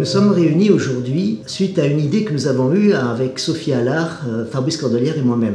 Nous sommes réunis aujourd'hui suite à une idée que nous avons eue avec Sophie Allard, Fabrice Cordelière et moi-même.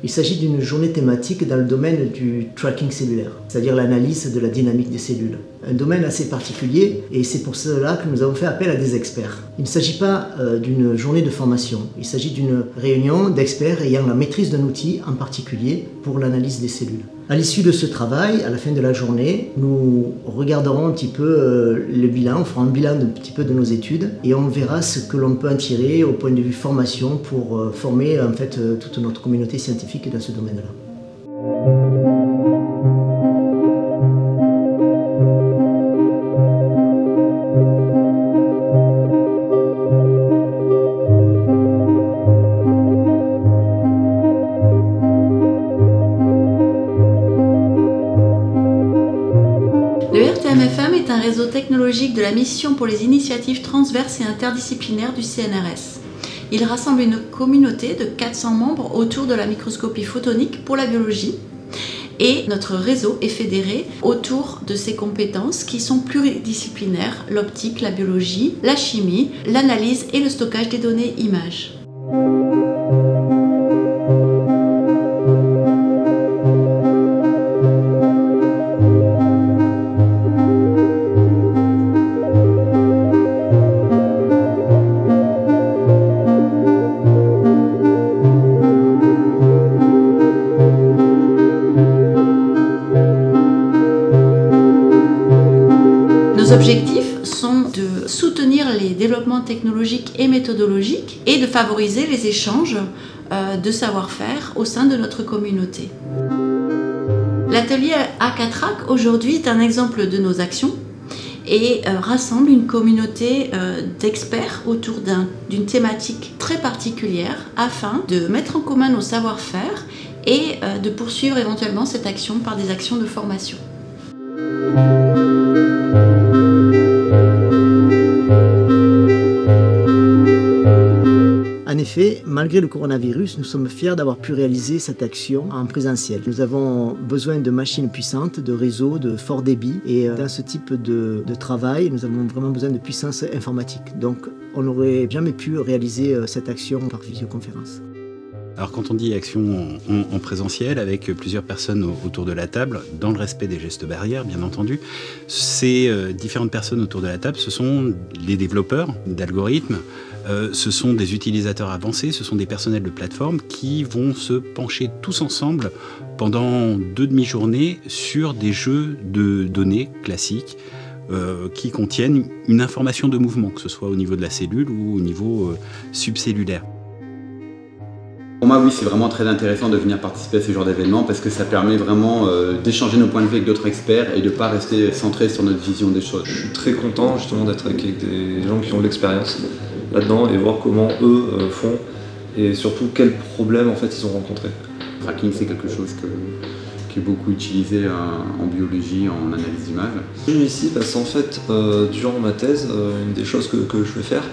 Il s'agit d'une journée thématique dans le domaine du tracking cellulaire, c'est-à-dire l'analyse de la dynamique des cellules. Un domaine assez particulier et c'est pour cela que nous avons fait appel à des experts. Il ne s'agit pas d'une journée de formation, il s'agit d'une réunion d'experts ayant la maîtrise d'un outil en particulier pour l'analyse des cellules. À l'issue de ce travail, à la fin de la journée, nous regarderons un petit peu le bilan, on fera un bilan un petit peu de nos études et on verra ce que l'on peut en tirer au point de vue formation pour former en fait toute notre communauté scientifique dans ce domaine-là. Le RTMFM est un réseau technologique de la Mission pour les initiatives transverses et interdisciplinaires du CNRS. Il rassemble une communauté de 400 membres autour de la microscopie photonique pour la biologie et notre réseau est fédéré autour de ces compétences qui sont pluridisciplinaires, l'optique, la biologie, la chimie, l'analyse et le stockage des données images. Nos objectifs sont de soutenir les développements technologiques et méthodologiques et de favoriser les échanges de savoir-faire au sein de notre communauté. L'atelier A4AC aujourd'hui est un exemple de nos actions et rassemble une communauté d'experts autour d'une thématique très particulière afin de mettre en commun nos savoir-faire et de poursuivre éventuellement cette action par des actions de formation. En effet, malgré le coronavirus, nous sommes fiers d'avoir pu réaliser cette action en présentiel. Nous avons besoin de machines puissantes, de réseaux, de fort débit et dans ce type de travail, nous avons vraiment besoin de puissance informatique. Donc on n'aurait jamais pu réaliser cette action par visioconférence. Alors quand on dit action en présentiel avec plusieurs personnes autour de la table, dans le respect des gestes barrières bien entendu, ces différentes personnes autour de la table, ce sont les développeurs d'algorithmes, ce sont des utilisateurs avancés, ce sont des personnels de plateforme qui vont se pencher tous ensemble pendant 2 demi-journées sur des jeux de données classiques qui contiennent une information de mouvement, que ce soit au niveau de la cellule ou au niveau subcellulaire. Pour moi, oui, c'est vraiment très intéressant de venir participer à ce genre d'événement parce que ça permet vraiment d'échanger nos points de vue avec d'autres experts et de ne pas rester centré sur notre vision des choses. Je suis très content justement d'être avec des gens qui ont de l'expérience là-dedans et voir comment eux font et surtout quels problèmes en fait ils ont rencontrés. Le tracking, c'est quelque chose qui est beaucoup utilisé en biologie, en analyse d'images. Je suis venu ici parce qu'en fait, durant ma thèse, une des choses que je vais faire,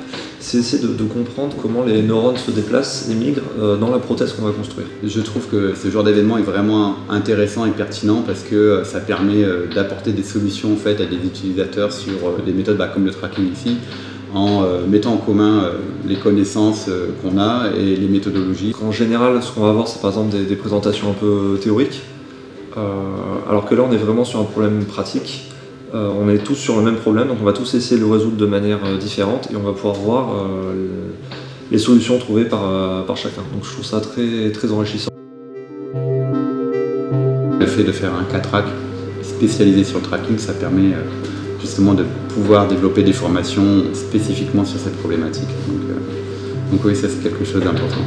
c'est essayer de comprendre comment les neurones se déplacent et migrent dans la prothèse qu'on va construire. Je trouve que ce genre d'événement est vraiment intéressant et pertinent parce que ça permet d'apporter des solutions en fait, à des utilisateurs sur des méthodes comme le tracking ici, en mettant en commun les connaissances qu'on a et les méthodologies. En général, ce qu'on va voir, c'est par exemple des présentations un peu théoriques, alors que là, on est vraiment sur un problème pratique. On est tous sur le même problème, donc on va tous essayer de le résoudre de manière différente et on va pouvoir voir les solutions trouvées par chacun. Donc je trouve ça très, très enrichissant. Le fait de faire un A4AC spécialisé sur le tracking, ça permet justement de pouvoir développer des formations spécifiquement sur cette problématique. Donc oui, ça c'est quelque chose d'important.